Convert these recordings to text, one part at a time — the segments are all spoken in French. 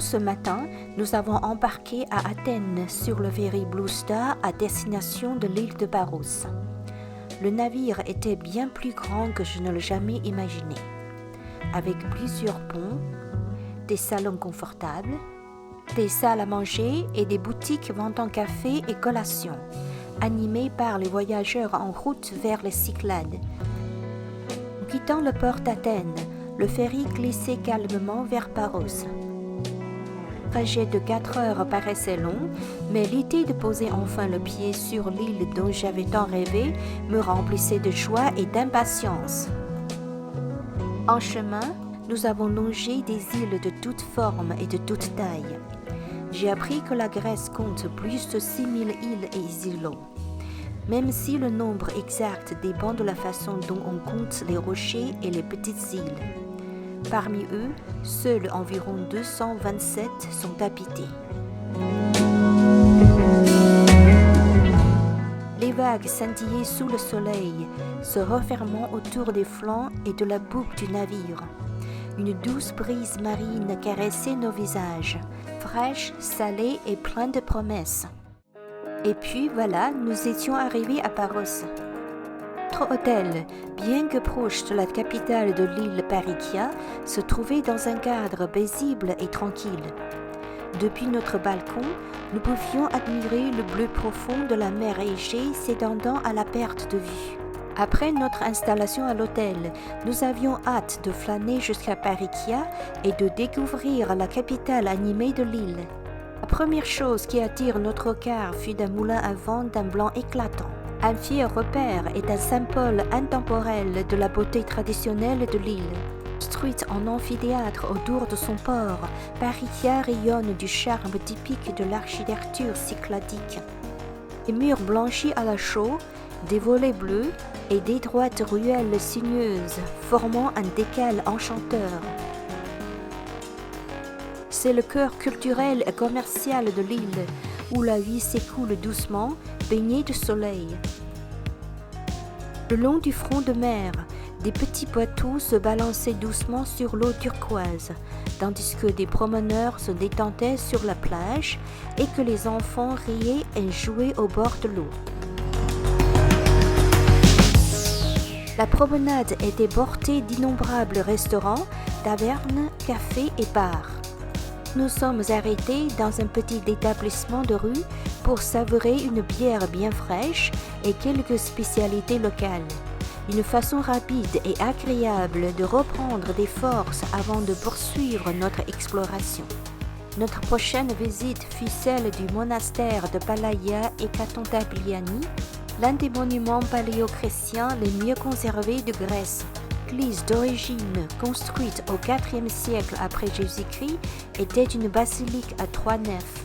ce matin, nous avons embarqué à Athènes sur le ferry Blue Star à destination de l'île de Paros. Le navire était bien plus grand que je ne l'ai jamais imaginé, avec plusieurs ponts, des salons confortables, des salles à manger et des boutiques vendant café et collations, animées par les voyageurs en route vers les Cyclades. En quittant le port d'Athènes, le ferry glissait calmement vers Paros. Le trajet de 4 heures paraissait long, mais l'idée de poser enfin le pied sur l'île dont j'avais tant rêvé me remplissait de joie et d'impatience. En chemin, nous avons longé des îles de toutes formes et de toutes tailles. J'ai appris que la Grèce compte plus de 6000 îles et îlots, même si le nombre exact dépend de la façon dont on compte les rochers et les petites îles. Parmi eux, seuls environ 227 sont habités. Les vagues scintillaient sous le soleil, se refermant autour des flancs et de la boucle du navire. Une douce brise marine caressait nos visages, fraîche, salée et pleine de promesses. Et puis voilà, nous étions arrivés à Paros. Notre hôtel, bien que proche de la capitale de l'île Parikia, se trouvait dans un cadre paisible et tranquille. Depuis notre balcon, nous pouvions admirer le bleu profond de la mer Égée s'étendant à la perte de vue. Après notre installation à l'hôtel, nous avions hâte de flâner jusqu'à Parikia et de découvrir la capitale animée de l'île. La première chose qui attire notre regard fut un moulin à vent d'un blanc éclatant. Un fier repère et un symbole intemporel de la beauté traditionnelle de l'île. Construite en amphithéâtre autour de son port, Parikia rayonne du charme typique de l'architecture cycladique. Des murs blanchis à la chaux, des volets bleus et d'étroites ruelles sinueuses formant un décal enchanteur. C'est le cœur culturel et commercial de l'île, où la vie s'écoule doucement, baignée de soleil. Le long du front de mer, des petits bateaux se balançaient doucement sur l'eau turquoise, tandis que des promeneurs se détendaient sur la plage et que les enfants riaient et jouaient au bord de l'eau. La promenade était bordée d'innombrables restaurants, tavernes, cafés et bars. Nous sommes arrêtés dans un petit établissement de rue pour savourer une bière bien fraîche et quelques spécialités locales. Une façon rapide et agréable de reprendre des forces avant de poursuivre notre exploration. Notre prochaine visite fut celle du monastère de Palaia Ekatontapiliani, l'un des monuments paléochrétiens les mieux conservés de Grèce. L'église d'origine construite au IVe siècle après Jésus-Christ était une basilique à 3 nefs.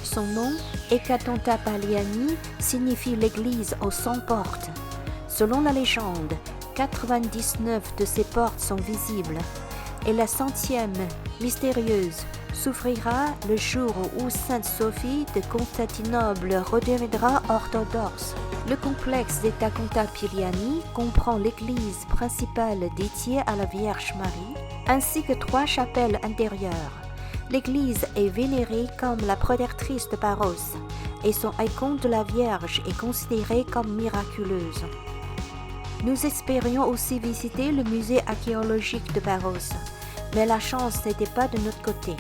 Son nom, Ekatontapiliani, signifie l'église aux 100 portes. Selon la légende, 99 de ces portes sont visibles et la 100e, mystérieuse, s'ouvrira le jour où Sainte Sophie de Constantinople redeviendra orthodoxe. Le complexe d'Ekatontapiliani comprend l'église principale dédiée à la Vierge Marie, ainsi que 3 chapelles intérieures. L'église est vénérée comme la protectrice de Paros, et son icône de la Vierge est considérée comme miraculeuse. Nous espérions aussi visiter le musée archéologique de Paros, mais la chance n'était pas de notre côté.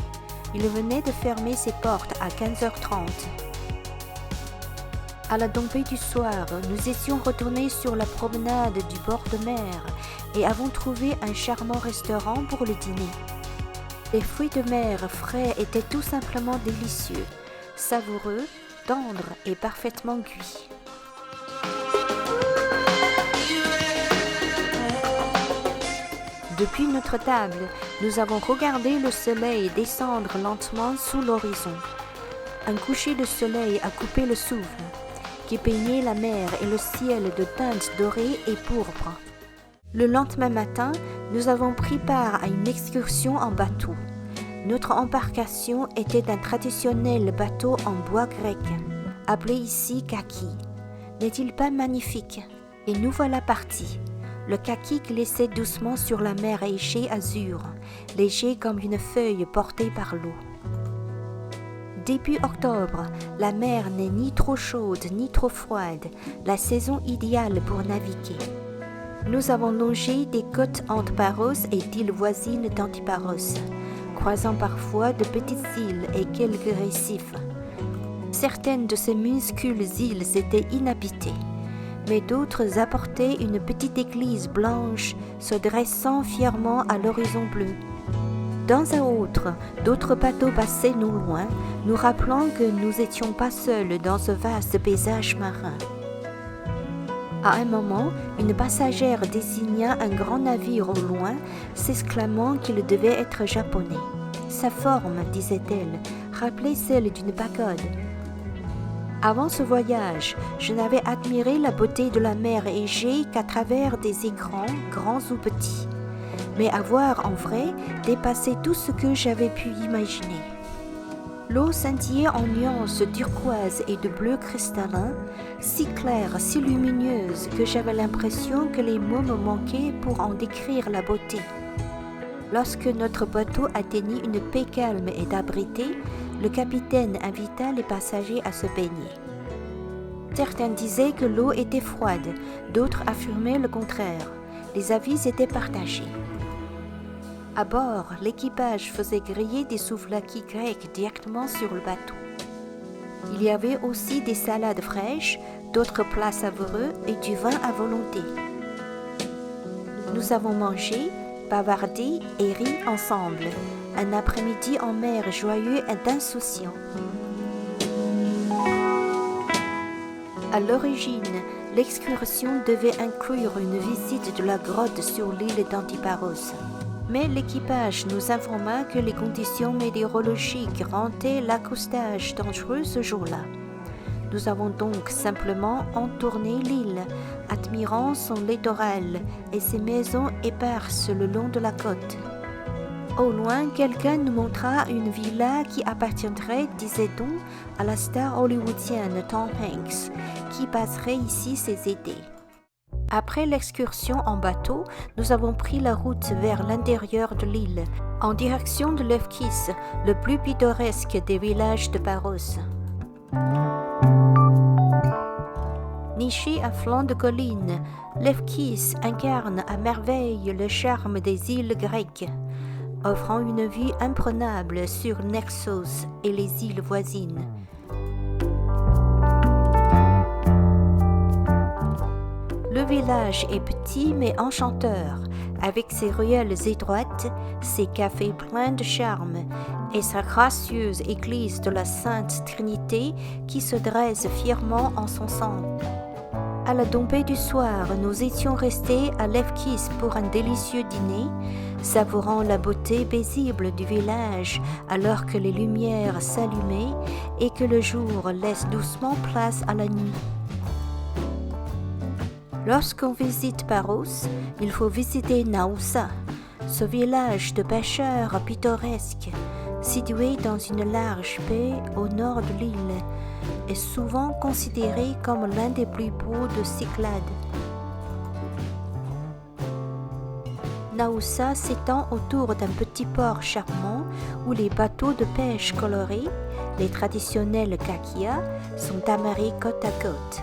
Il venait de fermer ses portes à 15h30. À la tombée du soir, nous étions retournés sur la promenade du bord de mer et avons trouvé un charmant restaurant pour le dîner. Les fruits de mer frais étaient tout simplement délicieux, savoureux, tendres et parfaitement cuits. Depuis notre table, nous avons regardé le soleil descendre lentement sous l'horizon. Un coucher de soleil a coupé le souffle, qui peignait la mer et le ciel de teintes dorées et pourpres. Le lendemain matin, nous avons pris part à une excursion en bateau. Notre embarcation était un traditionnel bateau en bois grec, appelé ici kaki. N'est-il pas magnifique? Et nous voilà partis. Le kaki glissait doucement sur la mer Égée azur, léger comme une feuille portée par l'eau. Début octobre, la mer n'est ni trop chaude ni trop froide, la saison idéale pour naviguer. Nous avons longé des côtes entre Paros et d'îles voisines d'Antiparos, croisant parfois de petites îles et quelques récifs. Certaines de ces minuscules îles étaient inhabitées, mais d'autres apportaient une petite église blanche se dressant fièrement à l'horizon bleu. Dans un autre, d'autres bateaux passaient non loin, nous rappelant que nous n'étions pas seuls dans ce vaste paysage marin. À un moment, une passagère désigna un grand navire au loin, s'exclamant qu'il devait être japonais. Sa forme, disait-elle, rappelait celle d'une pagode. Avant ce voyage, je n'avais admiré la beauté de la mer Égée qu'à travers des écrans, grands ou petits, mais à voir en vrai dépassait tout ce que j'avais pu imaginer. L'eau scintillait en nuances turquoise et de bleu cristallin, si claire, si lumineuse que j'avais l'impression que les mots me manquaient pour en décrire la beauté. Lorsque notre bateau atteignit une paix calme et abritée, le capitaine invita les passagers à se baigner. Certains disaient que l'eau était froide, d'autres affirmaient le contraire. Les avis étaient partagés. À bord, l'équipage faisait griller des souvlaki grecs directement sur le bateau. Il y avait aussi des salades fraîches, d'autres plats savoureux et du vin à volonté. Nous avons mangé, bavardé et ri ensemble. Un après-midi en mer joyeux et insouciant. À l'origine, l'excursion devait inclure une visite de la grotte sur l'île d'Antiparos. Mais l'équipage nous informa que les conditions météorologiques rendaient l'accostage dangereux ce jour-là. Nous avons donc simplement entourné l'île, admirant son littoral et ses maisons éparses le long de la côte. Au loin, quelqu'un nous montra une villa qui appartiendrait, disait-on, à la star hollywoodienne Tom Hanks, qui passerait ici ses étés. Après l'excursion en bateau, nous avons pris la route vers l'intérieur de l'île, en direction de Lefkis, le plus pittoresque des villages de Paros. Niché à flanc de colline, Lefkis incarne à merveille le charme des îles grecques, offrant une vue imprenable sur Naxos et les îles voisines. Le village est petit mais enchanteur, avec ses ruelles étroites, ses cafés pleins de charme et sa gracieuse église de la Sainte Trinité qui se dresse fièrement en son centre. À la tombée du soir, nous étions restés à Lefkis pour un délicieux dîner, savourant la beauté paisible du village alors que les lumières s'allumaient et que le jour laisse doucement place à la nuit. Lorsqu'on visite Paros, il faut visiter Naoussa, ce village de pêcheurs pittoresque, situé dans une large baie au nord de l'île, est souvent considéré comme l'un des plus beaux de Cyclades. Naoussa s'étend autour d'un petit port charmant où les bateaux de pêche colorés, les traditionnels kakia, sont amarrés côte à côte.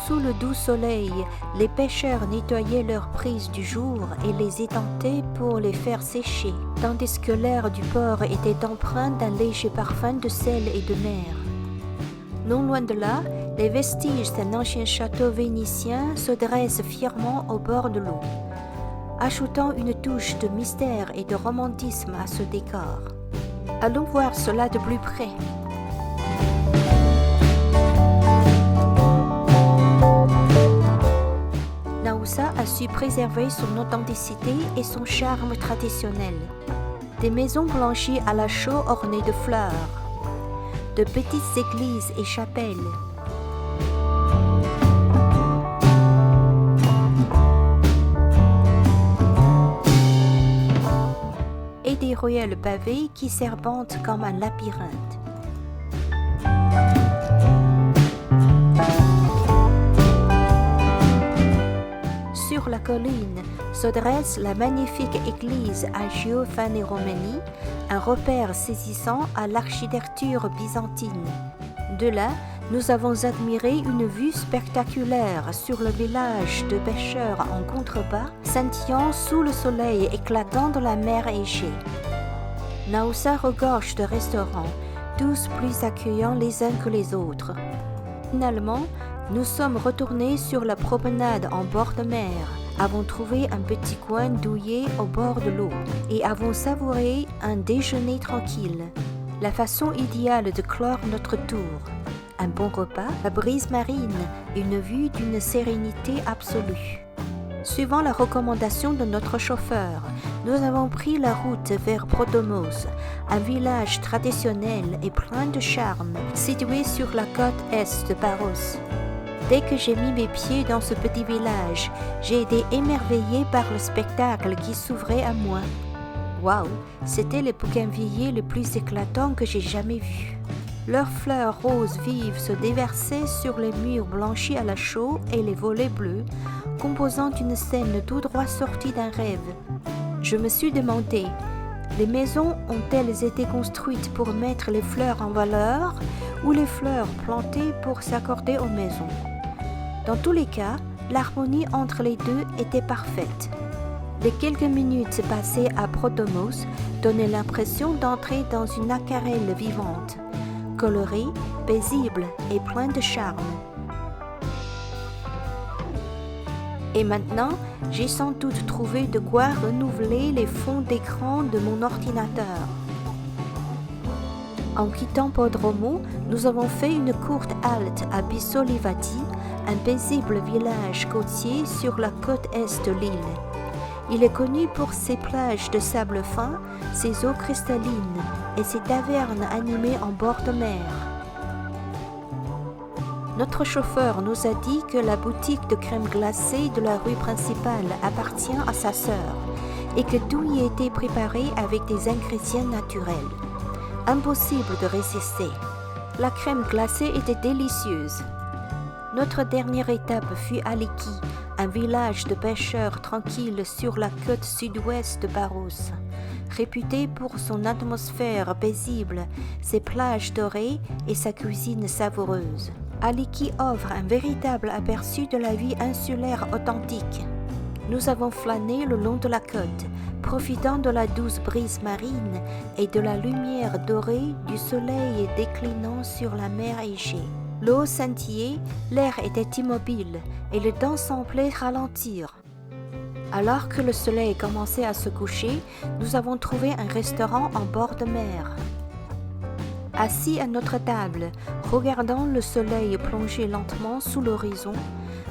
Sous le doux soleil, les pêcheurs nettoyaient leurs prises du jour et les étentaient pour les faire sécher, tandis que l'air du port était empreint d'un léger parfum de sel et de mer. Non loin de là, les vestiges d'un ancien château vénitien se dressent fièrement au bord de l'eau, ajoutant une touche de mystère et de romantisme à ce décor. Allons voir cela de plus près. Naoussa a su préserver son authenticité et son charme traditionnel. Des maisons blanchies à la chaux ornées de fleurs, de petites églises et chapelles, et des ruelles pavées qui serpentent comme un labyrinthe. Sur sur la colline se dresse la magnifique église à Giovanni Romani, un repère saisissant à l'architecture byzantine. De là, nous avons admiré une vue spectaculaire sur le village de pêcheurs en contrebas, scintillant sous le soleil éclatant de la mer Égée. Naoussa regorge de restaurants, tous plus accueillants les uns que les autres. Finalement, nous sommes retournés sur la promenade en bord de mer, avons trouvé un petit coin douillet au bord de l'eau et avons savouré un déjeuner tranquille, la façon idéale de clore notre tour. Un bon repas, la brise marine, une vue d'une sérénité absolue. Suivant la recommandation de notre chauffeur, nous avons pris la route vers Protomos, un village traditionnel et plein de charme, situé sur la côte est de Paros. Dès que j'ai mis mes pieds dans ce petit village, j'ai été émerveillé par le spectacle qui s'ouvrait à moi. Waouh, c'était le bougainvillier le plus éclatant que j'ai jamais vu. Leurs fleurs roses vives se déversaient sur les murs blanchis à la chaux et les volets bleus, composant une scène tout droit sortie d'un rêve. Je me suis demandé, les maisons ont-elles été construites pour mettre les fleurs en valeur ou les fleurs plantées pour s'accorder aux maisons? Dans tous les cas, l'harmonie entre les deux était parfaite. Les quelques minutes passées à Protomos donnaient l'impression d'entrer dans une aquarelle vivante, colorée, paisible et plein de charme. Et maintenant, j'ai sans doute trouvé de quoi renouveler les fonds d'écran de mon ordinateur. En quittant Podromo, nous avons fait une courte halte à Bissolivati, un paisible village côtier sur la côte est de l'île. Il est connu pour ses plages de sable fin, ses eaux cristallines et ses tavernes animées en bord de mer. Notre chauffeur nous a dit que la boutique de crème glacée de la rue principale appartient à sa sœur et que tout y était préparé avec des ingrédients naturels. Impossible de résister. La crème glacée était délicieuse. Notre dernière étape fut Aliki, un village de pêcheurs tranquille sur la côte sud-ouest de Paros, réputé pour son atmosphère paisible, ses plages dorées et sa cuisine savoureuse. Aliki offre un véritable aperçu de la vie insulaire authentique. Nous avons flâné le long de la côte, profitant de la douce brise marine et de la lumière dorée du soleil déclinant sur la mer Égée. L'eau scintillait, l'air était immobile et le temps semblait ralentir. Alors que le soleil commençait à se coucher, nous avons trouvé un restaurant en bord de mer. Assis à notre table, regardant le soleil plonger lentement sous l'horizon,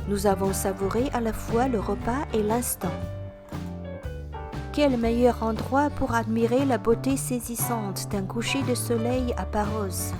nous avons savouré à la fois le repas et l'instant. Quel meilleur endroit pour admirer la beauté saisissante d'un coucher de soleil à Paros!